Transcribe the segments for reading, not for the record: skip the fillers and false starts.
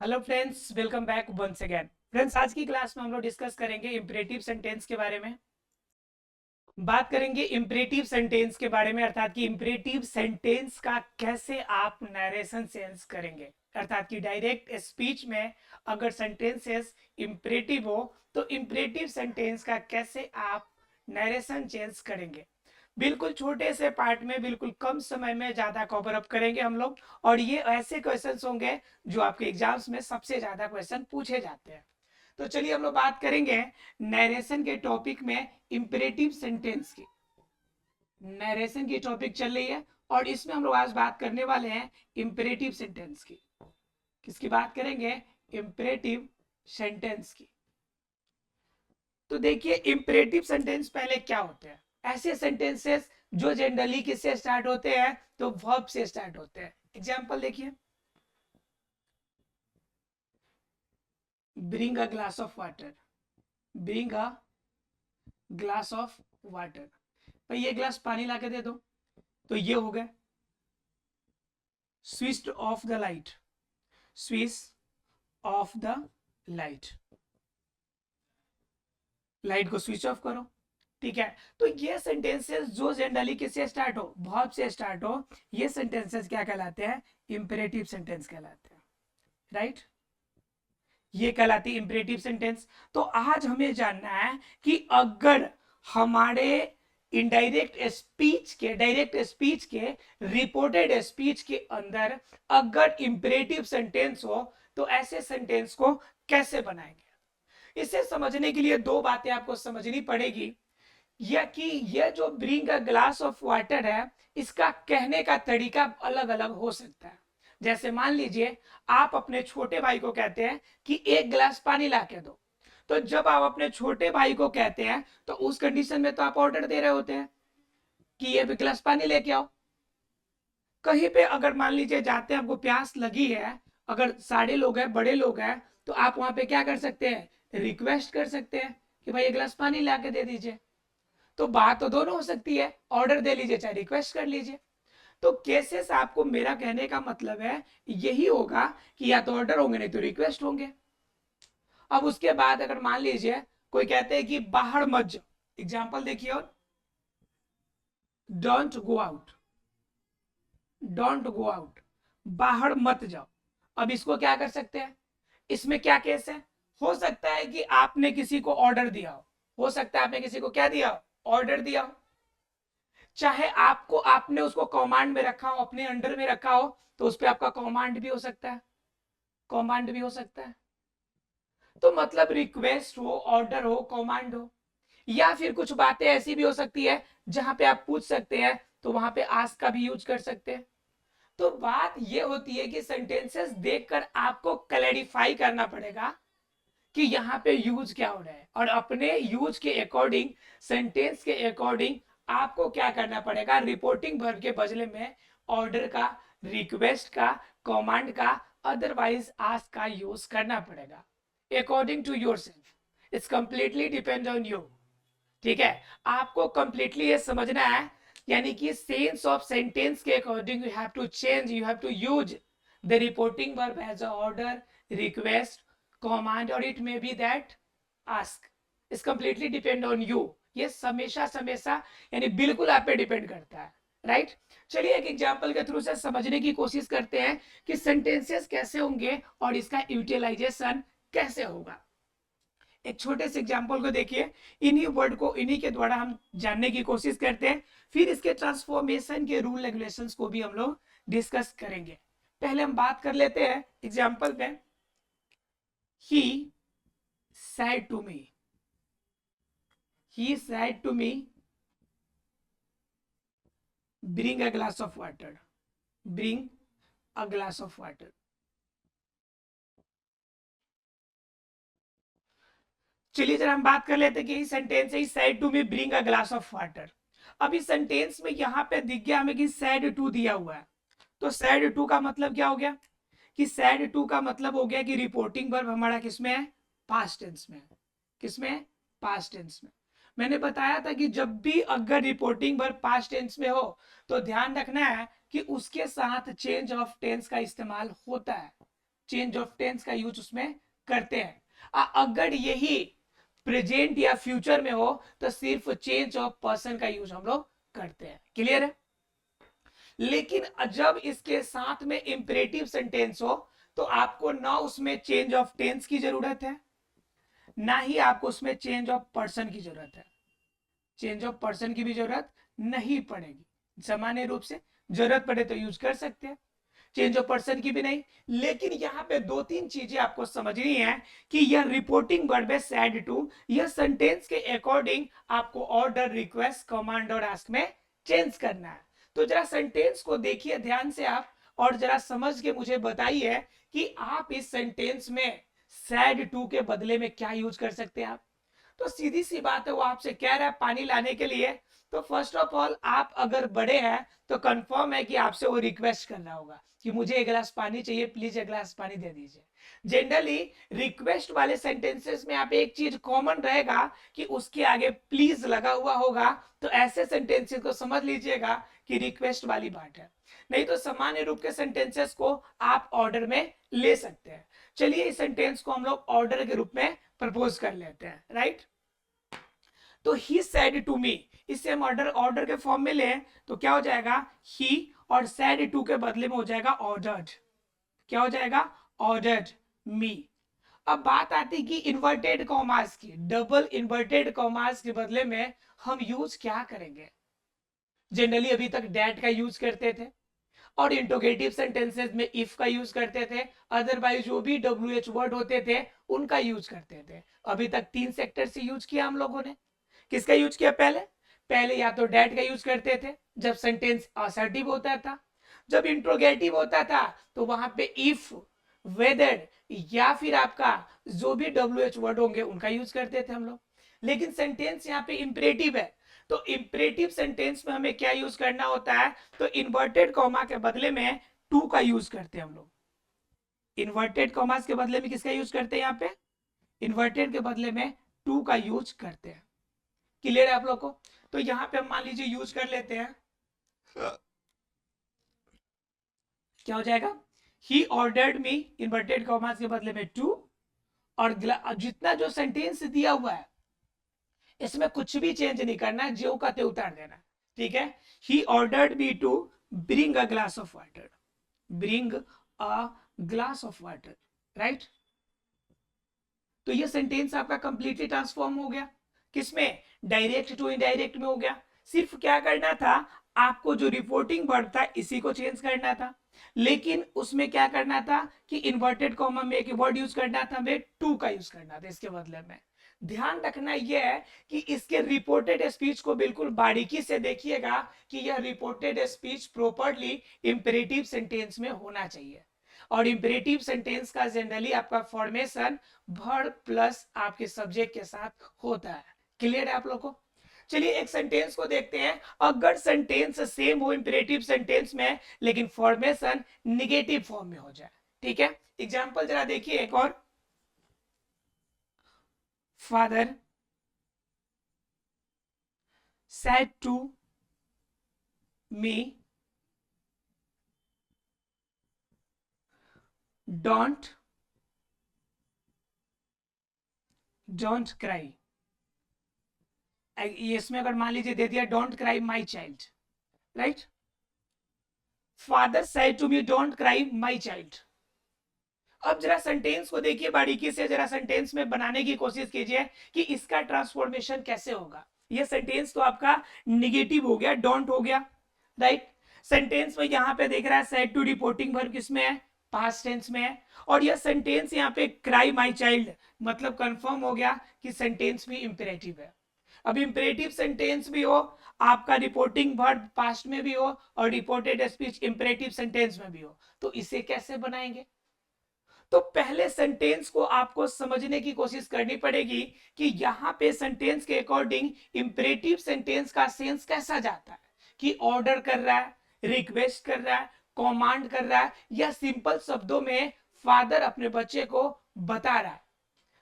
Hello friends, welcome back once again. Friends, आज की class में हम लोग डिस्कस करेंगे इम्परेटिव सेंटेंस के बारे में। बात करेंगे इम्परेटिव सेंटेंस के बारे में, अर्थात कि इम्परेटिव सेंटेंस का कैसे आप नरेशन सेंस करेंगे। अर्थात कि डायरेक्ट स्पीच में अगर सेंटेंसेस इम्परेटिव हो तो इम्परेटिव सेंटेंस का कैसे आप नरेशन चेंज करेंगे। बिल्कुल छोटे से पार्ट में बिल्कुल कम समय में ज्यादा कवर अप करेंगे हम लोग। और ये ऐसे क्वेश्चंस होंगे जो आपके एग्जाम्स में सबसे ज्यादा क्वेश्चन पूछे जाते हैं। तो चलिए हम लोग बात करेंगे नरेशन के टॉपिक में इंपेरेटिव सेंटेंस की। नरेशन की टॉपिक चल रही है और इसमें हम लोग आज बात करने वाले हैं इंपेरेटिव सेंटेंस की। किसकी बात करेंगे? इंपेरेटिव सेंटेंस की। तो देखिए, इंपेरेटिव सेंटेंस पहले क्या होते हैं। ऐसे सेंटेंसेस जो जनरली किससे स्टार्ट होते हैं? तो वर्ब से स्टार्ट होते हैं। एग्जांपल देखिए, bring a glass of water. Bring a glass of water, भाई ये ग्लास पानी ला के दे दो। तो ये हो गया switch off the light. Switch off the light, light को स्विच ऑफ करो। ठीक है, तो ये सेंटेंसेस जो जनरली किससे स्टार्ट हो? वर्ब से स्टार्ट हो, ये सेंटेंसेस क्या कहलाते हैं? इंपेरेटिव सेंटेंस कहलाते हैं। राइट, ये कहलाती है इंपेरेटिव सेंटेंस। तो आज हमें जानना है कि अगर हमारे इनडायरेक्ट स्पीच के, डायरेक्ट स्पीच के, रिपोर्टेड स्पीच के अंदर अगर इंपेरेटिव सेंटेंस हो तो ऐसे सेंटेंस को कैसे बनाएंगे। इसे समझने के लिए दो बातें आपको समझनी पड़ेगी। यह कि यह जो bring a glass of water है, इसका कहने का तरीका अलग अलग हो सकता है। जैसे मान लीजिए आप अपने छोटे भाई को कहते हैं कि एक गिलास पानी ला के दो। तो जब आप अपने छोटे भाई को कहते हैं तो उस कंडीशन में तो आप ऑर्डर दे रहे होते हैं कि ये गिलास पानी लेके आओ। कहीं पे अगर मान लीजिए जाते हैं, आपको प्यास लगी है, अगर सारे लोग हैं, बड़े लोग हैं, तो आप वहां पे क्या कर सकते हैं? रिक्वेस्ट कर सकते हैं कि भाई एक गिलास पानी ला के दे दीजिए। तो बात तो दोनों हो सकती है, ऑर्डर दे लीजिए चाहे रिक्वेस्ट कर लीजिए। तो केसेस आपको, मेरा कहने का मतलब है यही होगा कि या तो ऑर्डर होंगे नहीं तो रिक्वेस्ट होंगे। अब उसके बाद अगर मान लीजिए कोई कहते हैं कि बाहर मत जाओ। एग्जाम्पल देखिए, और don't go out. Don't go out, बाहर मत जाओ। अब इसको क्या कर सकते हैं? इसमें क्या केस है? हो सकता है कि आपने किसी को ऑर्डर दिया हो सकता है आपने किसी को क्या दिया? ऑर्डर दिया हो। चाहे आपको, आपने उसको कमांड में रखा हो, अपने अंडर में रखा हो, तो उस पर आपका कमांड भी हो सकता है। कमांड भी हो सकता है। तो मतलब रिक्वेस्ट हो, ऑर्डर हो, कमांड हो, या फिर कुछ बातें ऐसी भी हो सकती है जहां पे आप पूछ सकते हैं, तो वहां पे आस्क का भी यूज कर सकते हैं। तो बात ये होती है कि सेंटेंसेस देखकर आपको क्लैरिफाई करना पड़ेगा कि यहाँ पे यूज क्या हो रहा है, और अपने यूज के अकॉर्डिंग, सेंटेंस के अकॉर्डिंग आपको क्या करना पड़ेगा? रिपोर्टिंग वर्ब के बदले में ऑर्डर का, रिक्वेस्ट का, कमांड का, अदरवाइज आस्क का यूज करना पड़ेगा according to yourself. It's completely depend on you. ठीक है, आपको कंप्लीटली ये समझना है, यानी कि सेंस ऑफ सेंटेंस के according you have to change, you have to use the reporting verb as a order, request, command, or it may be that ask. इस कंप्लीटली डिपेंड ऑन यू। ये हमेशा हमेशा यानी बिल्कुल आप पे डिपेंड करता है। राइट, चलिए एक एग्जांपल के थ्रू से समझने की कोशिश करते हैं कि सेंटेंसेस कैसे होंगे और इसका यूटिलाइजेशन कैसे होगा। एक छोटे से एग्जांपल को देखिए, इन्हीं वर्ड को इन्हीं के द्वारा हम जानने की कोशिश करते हैं, फिर इसके ट्रांसफॉर्मेशन के रूल रेगुलेशंस को भी हम लोग डिस्कस करेंगे। पहले हम बात कर लेते हैं एग्जांपल में। He said to me. He said to me, bring a glass of water. Bring a glass of water. चलिए जरा हम बात कर लेते हैं कि सेंटेंस है said to me bring a glass of water। अब इस सेंटेंस में यहाँ पे दिख गया हमें कि said to दिया हुआ है। तो said to का मतलब क्या हो गया? कि said to का मतलब हो गया कि रिपोर्टिंग वर्ब हमारा किसमें है? पास्ट टेंस में। किसमें? पास्ट टेंस में। मैंने बताया था कि जब भी अगर रिपोर्टिंग वर्ब पास्ट टेंस में हो तो ध्यान रखना है कि उसके साथ चेंज ऑफ टेंस का इस्तेमाल होता है। चेंज ऑफ टेंस का यूज उसमें करते हैं। अगर यही प्रेजेंट या फ्यूचर में हो तो सिर्फ चेंज ऑफ पर्सन का यूज हम लोग करते हैं। क्लियर है? लेकिन जब इसके साथ में इंपरेटिव सेंटेंस हो तो आपको ना उसमें चेंज ऑफ टेंस की जरूरत है, ना ही आपको उसमें चेंज ऑफ पर्सन की जरूरत है। चेंज ऑफ पर्सन की भी जरूरत नहीं पड़ेगी, सामान्य रूप से जरूरत पड़े तो यूज कर सकते हैं, चेंज ऑफ पर्सन की भी नहीं। लेकिन यहाँ पे दो तीन चीजें आपको समझनी है कि यह रिपोर्टिंग वर्ब है सैड टू, यह सेंटेंस के अकॉर्डिंग आपको ऑर्डर, रिक्वेस्ट, कमांड और आस्क में चेंज करना है। तो जरा सेंटेंस को देखिए ध्यान से आप, और जरा समझ के मुझे बताइए कि आप इस सेंटेंस में सैड टू के बदले में क्या यूज कर सकते हैं आप। तो सीधी सी बात है, वो आपसे कह रहा है पानी लाने के लिए, तो फर्स्ट ऑफ ऑल आप अगर बड़े हैं तो कंफर्म है कि आपसे वो रिक्वेस्ट कर रहा होगा कि मुझे एक गिलास पानी चाहिए, प्लीज एक गिलास पानी दे दीजिए। जनरली रिक्वेस्ट वाले सेंटेंसेस में आप एक चीज कॉमन रहेगा कि उसके आगे प्लीज लगा हुआ होगा, तो ऐसे सेंटेंसेस को समझ लीजिएगा कि रिक्वेस्ट वाली बात है। नहीं तो सामान्य रूप के सेंटेंसेस को आप ऑर्डर में ले सकते हैं। चलिए इस सेंटेंस को हम लोग ऑर्डर के रूप में प्रपोज कर लेते हैं, राइट। तो ही सेड टू मी, इससे हम ऑर्डर के फॉर्म में ले तो क्या हो जाएगा, ही, और सेड टू के बदले में हो जाएगा ऑर्डर्ड। क्या हो जाएगा, ऑर्डर्ड मी। अब बात आती कि इन्वर्टेड कॉमास की, डबल इन्वर्टेड कॉमास के बदले में हम यूज क्या करेंगे। जनरली अभी तक डैट का यूज करते थे, और इंटरोगेटिव सेंटेंसेस में इफ का यूज करते थे, अदरवाइज जो भी WH वर्ड होते थे उनका यूज करते थे। अभी तक 3 सेक्टर से यूज किया हम लोगों ने। किसका यूज किया पहले, पहले या तो डैट का यूज करते थे जब सेंटेंस असर्टिव होता था, जब इंट्रोगेटिव होता था तो वहां पे इफ, वेदर या फिर आपका जो भी WH वर्ड होंगे उनका यूज करते थे हम लोग। लेकिन सेंटेंस यहाँ पे इंपरेटिव है, तो इंपरेटिव सेंटेंस में हमें क्या यूज करना होता है, तो इन्वर्टेड कॉमा के बदले में टू का यूज करते हैं हम लोग। इन्वर्टेड कॉमास के बदले में किसका यूज करते हैं, यहाँ पे इन्वर्टेड के बदले में टू का यूज करते हैं। क्लियर है आप लोग को? तो यहाँ पे हम मान लीजिए यूज कर लेते हैं, क्या हो जाएगा, ही ऑर्डर्ड मी, इन्वर्टेड कॉमास के बदले में टू, और जितना जो सेंटेंस दिया हुआ है इसमें कुछ भी चेंज नहीं करना, जो का ते उतार देना। ठीक है, he ordered me to bring a glass of water, bring a glass of water, right. तो ये सेंटेंस आपका कंप्लीटली ट्रांसफॉर्म हो गया, किसमें, डायरेक्ट टू इनडायरेक्ट में हो गया। सिर्फ क्या करना था, आपको जो रिपोर्टिंग वर्ड था इसी को चेंज करना था, लेकिन उसमें क्या करना था कि इन्वर्टेड कॉमा में एक वर्ड यूज करना था, हमें टू का यूज करना था इसके बदले में। ध्यान रखना यह है कि इसके रिपोर्टेड स्पीच को बिल्कुल बारीकी से देखिएगा कि यह reported speech properly imperative sentence में होना चाहिए, और इंपेरेटिव सेंटेंस का जनरली आपका फॉर्मेशन वर्ब प्लस आपके सब्जेक्ट के साथ होता है। क्लियर है आप लोग को? चलिए एक सेंटेंस को देखते हैं, अगर सेंटेंस सेम हो इंपेरेटिव सेंटेंस में लेकिन फॉर्मेशन निगेटिव फॉर्म में हो जाए। ठीक है, एग्जांपल जरा देखिए एक और, father said to me don't cry। इसमें अगर मान लीजिए दे दिया don't cry my child, right. Father said to me don't cry my child. अब जरा सेंटेंस को देखिए बारीकी से, जरा सेंटेंस में बनाने की कोशिश कीजिए कि इसका ट्रांसफॉर्मेशन कैसे होगा। ये सेंटेंस तो आपका निगेटिव हो गया, डोंट हो गया, राइट। सेंटेंस में यहां पे देख रहा है सेड टू रिपोर्टिंग वर्ब किसमें है, पास्ट टेंस में है, और यह सेंटेंस यहाँ पे क्राई माई चाइल्ड, मतलब कंफर्म हो गया कि सेंटेंस भी इंपेरेटिव है। अब इंपेरेटिव सेंटेंस भी हो, आपका रिपोर्टिंग वर्ब पास्ट में भी हो, और रिपोर्टेड स्पीच इंपेरेटिव सेंटेंस में भी हो, तो इसे कैसे बनाएंगे। तो पहले सेंटेंस को आपको समझने की कोशिश करनी पड़ेगी कि यहां पे सेंटेंस के अकॉर्डिंग इंपेरेटिव सेंटेंस का सेंस कैसा जाता है, कि ऑर्डर कर रहा है, रिक्वेस्ट कर रहा है, कमांड कर रहा है, या सिंपल शब्दों में फादर अपने बच्चे को बता रहा है।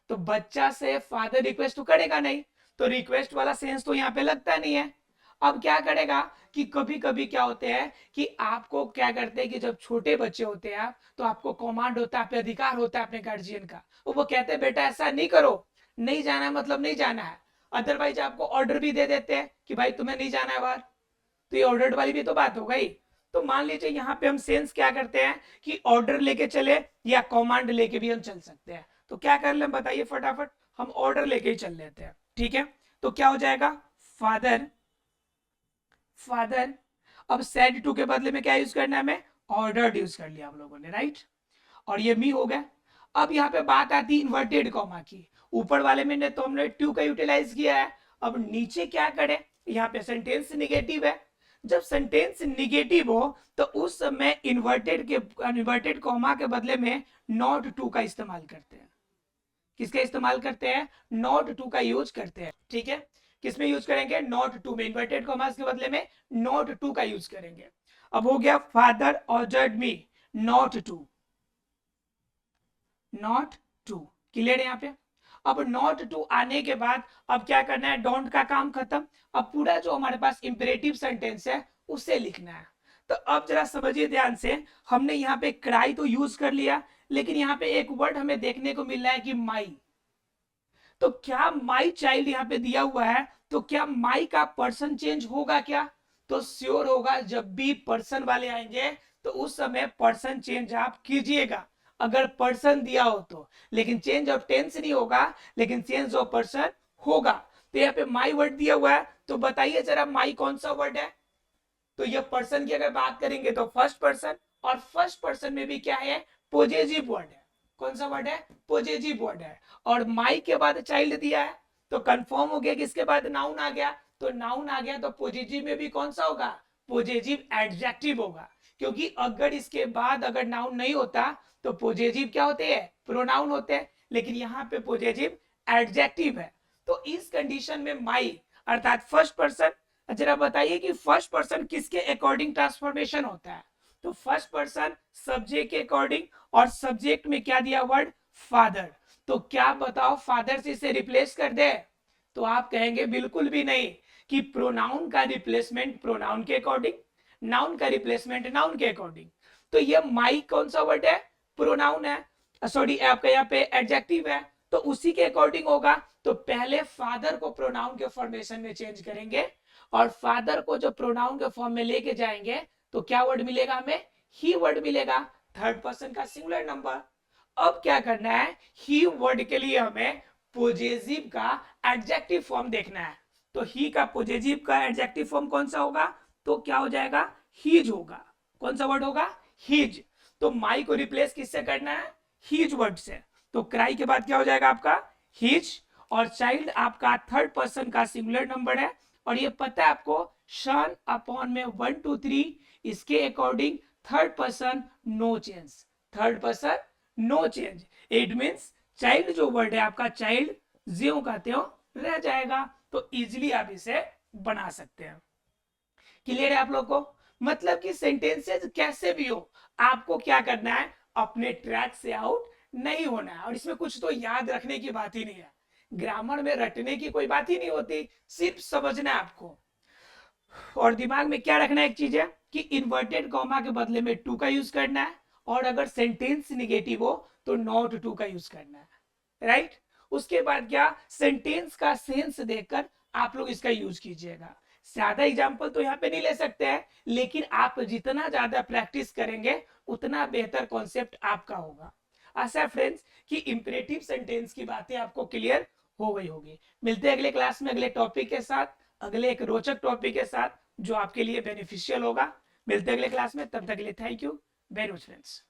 तो बच्चा से फादर रिक्वेस्ट तो करेगा नहीं, तो रिक्वेस्ट वाला सेंस तो यहाँ पे लगता नहीं है। अब क्या करेगा कि कभी कभी क्या होते हैं कि आपको क्या करते हैं कि जब छोटे बच्चे होते हैं आप, तो आपको कमांड होता है, आप पे अधिकार होता है अपने गार्जियन का, वो कहते हैं बेटा ऐसा नहीं करो, नहीं जाना है मतलब नहीं जाना है। अदरवाइज आपको ऑर्डर भी दे देते हैं कि भाई तुम्हें नहीं जाना है बाहर, तो ये ऑर्डर वाली भी तो बात हो गई। तो मान लीजिए यहाँ पे हम सेंस क्या करते हैं कि ऑर्डर लेके चले या कमांड लेके भी हम चल सकते हैं। तो क्या कर ले बताइए फटाफट, हम ऑर्डर लेके ही चल लेते हैं, ठीक है। तो क्या हो जाएगा, फादर, फादर। अब सेड टू के बदले में क्या यूज करना है, हमें ऑर्डर यूज कर लिया हम लोगों ने, राइट। और ये मी हो गया। अब यहाँ पे बात आती है इन्वर्टेड कॉमा की, ऊपर वाले में ने तो हमने टू का यूटिलाइज किया है, अब नीचे क्या करें, यहाँ पे सेंटेंस निगेटिव है। जब सेंटेंस निगेटिव हो तो उस समय इन्वर्टेड कॉमा के बदले में नॉट टू का इस्तेमाल करते हैं। किसका इस्तेमाल करते हैं, नॉट टू का यूज करते हैं, ठीक है। किसमें यूज करेंगे, नॉट टू में, इन्वर्टेड कॉमास के बदले में नॉट टू का यूज करेंगे। अब हो गया father ordered me not to, not to, clear है यहाँ पे। अब नॉट टू आने के बाद अब क्या करना है, डोंट का काम खत्म। अब पूरा जो हमारे पास इंपेरेटिव सेंटेंस है उसे लिखना है। तो अब जरा समझिए ध्यान से, हमने यहाँ पे क्राई तो यूज कर लिया, लेकिन यहाँ पे एक वर्ड हमें देखने को मिल रहा है कि माई। तो क्या माई चाइल्ड यहाँ पे दिया हुआ है, तो क्या माई का पर्सन चेंज होगा क्या, तो श्योर होगा। जब भी पर्सन वाले आएंगे तो उस समय पर्सन चेंज आप कीजिएगा, अगर पर्सन दिया हो तो। लेकिन चेंज ऑफ टेंस नहीं होगा, लेकिन चेंज ऑफ पर्सन होगा। तो यहाँ पे माई वर्ड दिया हुआ है, तो बताइए जरा माई कौन सा वर्ड है। तो ये पर्सन की अगर बात करेंगे तो फर्स्ट पर्सन, और फर्स्ट पर्सन में भी क्या है, पोजेसिव वर्ड है। कौन सा वर्ड है, पोजेसिव वर्ड है। और माई के बाद चाइल्ड दिया है, तो कंफर्म हो गया कि इसके बाद नाउन आ गया। तो नाउन आ गया तो पोजेसिव में भी कौन सा होगा, पोजेसिव एडजेक्टिव होगा। क्योंकि अगर इसके बाद अगर नाउन नहीं होता तो पोजेसिव क्या होते हैं, प्रोनाउन होते हैं, लेकिन यहाँ पे पोजेसिव एडजेक्टिव है। तो इस कंडीशन में माई अर्थात फर्स्ट पर्सन, जरा बताइए कि फर्स्ट पर्सन किसके अकॉर्डिंग ट्रांसफॉर्मेशन होता है। तो फर्स्ट पर्सन सब्जेक्ट के अकॉर्डिंग, और सब्जेक्ट में क्या दिया वर्ड, फादर। तो क्या बताओ फादर से इसे रिप्लेस कर दे, तो आप कहेंगे बिल्कुल भी नहीं, कि प्रोनाउन का रिप्लेसमेंट प्रोनाउन के अकॉर्डिंग, नाउन का रिप्लेसमेंट नाउन के अकॉर्डिंग। तो ये माई कौन सा वर्ड है, प्रोनाउन है, सॉरी आपका यहाँ पे एडजेक्टिव है, तो उसी के अकॉर्डिंग होगा। तो पहले फादर को प्रोनाउन के फॉर्मेशन में चेंज करेंगे, और फादर को जो प्रोनाउन के फॉर्म में लेके जाएंगे तो क्या वर्ड मिलेगा हमें, ही वर्ड मिलेगा, थर्ड पर्सन का सिंगुलर नंबर। अब क्या करना है, ही वर्ड के लिए हमें पोजेसिव का एडजेक्टिव फॉर्म देखना है। तो ही का पोजेसिव का एडजेक्टिव फॉर्म कौन सा होगा, तो क्या हो जाएगा, हीज होगा। कौन सा वर्ड होगा, हीज। तो माई को रिप्लेस किससे करना है, हीज वर्ड से। तो क्राई के बाद क्या हो जाएगा आपका, हीज। और चाइल्ड आपका थर्ड पर्सन का सिंगुलर नंबर है, और ये पता है आपको, शन अपॉन में 1 2 3, इसके according third person no change, third person no change. It means child जो वर्ड है आपका, चाइल्ड ज्यों का त्यों रह जाएगा। तो इजीली आप इसे बना सकते हैं। क्लियर है आप लोग को, मतलब कि सेंटेंसेस कैसे भी हो, आपको क्या करना है, अपने ट्रैक से आउट नहीं होना है। और इसमें कुछ तो याद रखने की बात ही नहीं है, ग्रामर में रटने की कोई बात ही नहीं होती, सिर्फ समझना है आपको। और दिमाग में क्या रखना है, एक चीज है कि इन्वर्टेड कॉमा के बदले में टू का यूज करना है, और अगर सेंटेंस निगेटिव हो तो नॉट टू का यूज करना है, राइट। उसके बाद क्या, सेंटेंस का सेंस देखकर आप लोग इसका यूज कीजिएगा। ज्यादा एग्जाम्पल तो यहाँ पे नहीं ले सकते हैं, लेकिन आप जितना ज्यादा प्रैक्टिस करेंगे उतना बेहतर कॉन्सेप्ट आपका होगा। आशा है फ्रेंड्स कि इंपरेटिव सेंटेंस की बातें आपको क्लियर हो गई होगी। मिलते हैं अगले क्लास में अगले टॉपिक के साथ, अगले एक रोचक टॉपिक के साथ जो आपके लिए बेनिफिशियल होगा। मिलते हैं अगले क्लास में, तब तक के लिए thank you very much friends.